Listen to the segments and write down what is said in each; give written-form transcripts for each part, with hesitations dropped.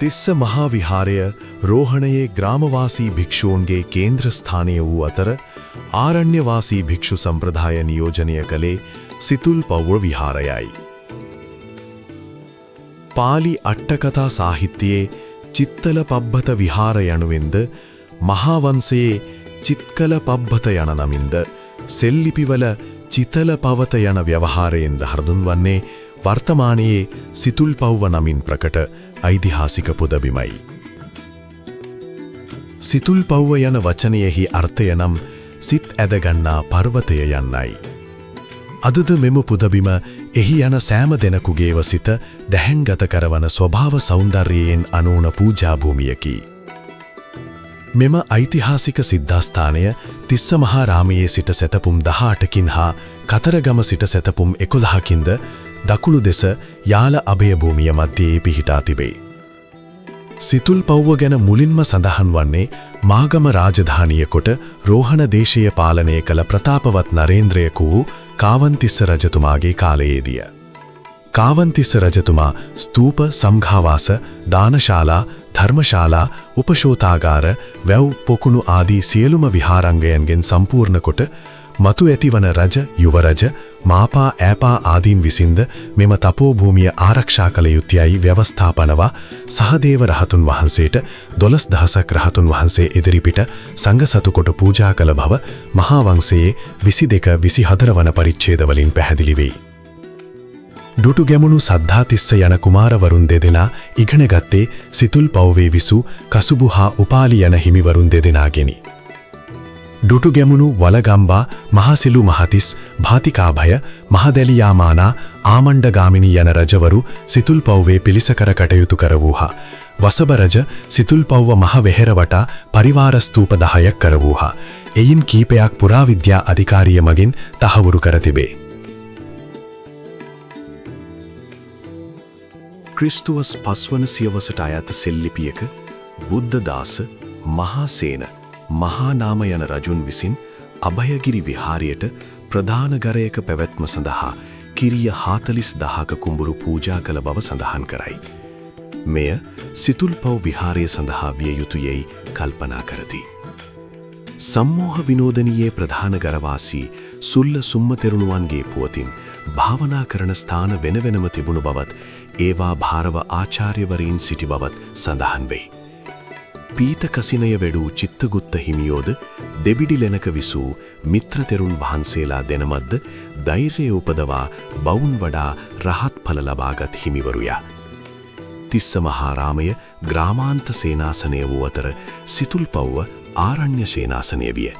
තිස්ස මහා විහාරය රෝහණයේ ග්‍රාමවාසී භික්ෂූන්ගේ කේන්ද්‍ර ස්ථානය වූ අතර ආරණ්‍යවාසී භික්ෂු සම්ප්‍රදාය නියෝජනය කළේ සිතුල්පව්ව විහාරයයි. පාලි අට්ඨකථා සාහිත්‍යයේ චිත්තල පබ්බත විහාර යනුවෙන්ද මහා වංශයේ චිත්කල පබ්බත යන නමින්ද සෙල්ලිපිවල චිතල පවත යන ව්‍යවහාරයෙන්ද හඳුන්වන්නේ වර්තමානයේ සිතුල්පව්ව නමින් ප්‍රකට ඓතිහාසික පුදබිමයි. සිතුල්පව්ව යන වචනයෙහි අර්ථය නම් සිත් ඇදගන්නා පර්වතය යන්නයි. අදද මෙම පුදබිම එහි යන සෑම දෙනෙකුගේව සිත දැහැන්ගත කරවන ස්වභාව සෞන්දර්යයෙන් අනූන පූජා භූමියකි. මෙම ඓතිහාසික සිද්ධාස්ථානය තිස්ස මහා රාමයේ සිට සැතපුම් 18කින් හා කතරගම සිට සැතපුම් 11කින්ද දකුණු දෙස යාල අභය භූමිය මැදයේ පිහිටා තිබේ. සිතුල්පව්ව ගැන මුලින්ම සඳහන් වන්නේ මාගම රාජධානිය කොට රෝහණ දේශය පාලනය කළ ප්‍රතාපවත් නරේන්ද්‍රයක වූ කාවන්තිස්ස රජතුමාගේ කාලයේදීය. කාවන්තිස්ස රජතුමා ස්තූප, සම්ඝාවාස, දානශාලා, ධර්මශාලා, උපශෝතාගාර, වැව්, පොකුණු ආදී සියලුම විහාරංගයන්ගෙන් සම්පූර්ණ කොට මතු ඇතිවන රජ, යුවරජ, මාපා, ඈපා ආදීන් විසින්ද මෙම තපෝභූමිය ආරක්ෂා කළ යුතුයයි ව්‍යවස්ථාපනවා සහදේව රහතුන් වහන්සේට 12000ක් රහතුන් වහන්සේ ඉදිරිපිට සංඝ සතු කොට පූජා කළ බව මහා වංශයේ 22-24 වන පරිච්ඡේදවලින් පැහැදිලි වෙයි. ඩුටුගැමුණු සද්ධාතිස්ස යන කුමාරවරුන් දෙදෙනා ඉගෙන ගත්තේ සිතුල්පව්වේ විසූ කසුබු හා උපාලි යන හිමිවරුන් දෙදෙනාගෙනි. ඩුටුගැමුණු වලගම්බා, මහසිලු මහතිස්, භාතිකාභය, මහදැලියාමානා, ආමණ්ඩගාමිනී යන රජවරු සිතුල්පව්වේ පිළිසකර කටයුතු කරවූහා. වසබ රජ සිතුල්පව්ව මහ වෙහෙර වටා පරිවාර ස්තූප 10ක් කරවූහා. එයින් කීපයක් පුරාවිද්‍යා අධිකාරිය මගින් තහවුරු කර තිබේ. ක්‍රිස්තුවස් 5 වන සියවසට අයත් සෙල්ලිපියක බුද්ධදාස, මහාසේන, මහානාම යන රජුන් විසින් අභයගිරි විහාරයට ප්‍රධාන ගරයක පැවැත්ම සඳහා කිරිය 40000ක කුඹුරු පූජා කළ බව සඳහන් කරයි. මෙය සිතුල්පව් විහාරය සඳහා විය යුතුයයි කල්පනා කරති. සම්මෝහ විනෝදනීයේ ප්‍රධාන ගරවාසී සුල්ල සුම්ම තෙරුණුවන්ගේ පුවතින් භාවනා කරන ස්ථාන වෙන වෙනම තිබුණු බවත් ඒවා භාරව ආචාර්යවරීන් සිටි බවත් සඳහන් වෙයි. පීත කසිනය වැඩූ චිත්තගුත්ත හිමියෝද දෙබිඩි ලෙනක විසූ මිත්‍ර තෙරුන් වහන්සේලා දෙනමද්ද ධෛර්යය උපදවා බවුන් වඩා රහත් ඵල ලබාගත් හිමිවරුයා. තිස්ස මහා රාමය ග්‍රාමාන්ත සේනාසනය වූ අතර සිතුල්පව්ව ආරණ්‍ය සේනාසනය විය.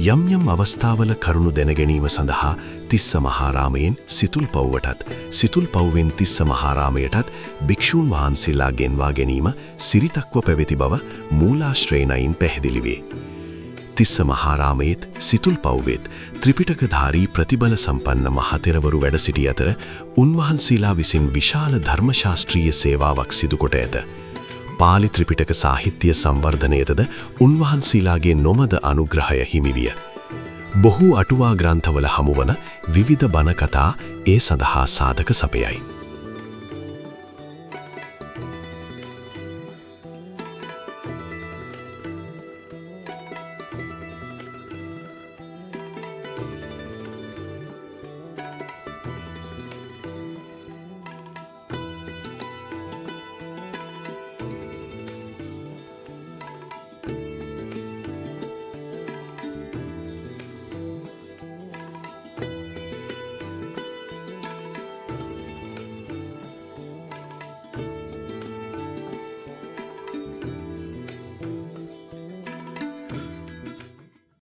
යම් යම් අවස්ථාවල කරුණු දැනගැනීම සඳහා තිස්ස මහා රාමයෙන් සිතුල්පව්වටත්, සිතුල්පව්වෙන් තිස්ස මහා රාමයටත් භික්ෂූන් වහන්සේලා ගෙන්වා ගැනීම සිරිතක්ව පැවති බව මූලාශ්‍රේණයින් පැහැදිලි වේ. තිස්ස මහා රාමයේත් සිතුල්පව්වෙත් ත්‍රිපිටකධාරී ප්‍රතිබල සම්පන්න මහතෙරවරු වැඩ සිටි අතර උන්වහන්සේලා විසින් විශාල ධර්මශාස්ත්‍රීය සේවාවක් සිදු කොට ඇත. පාලි ත්‍රිපිටක සාහිත්‍ය සංවර්ධනයටද උන්වහන්සේලාගේ නොමද අනුග්‍රහය හිමි විය. බොහෝ අටුවා ග්‍රන්ථවල හමුවන විවිධ බණ කතා ඒ සඳහා සාධක සපයයි.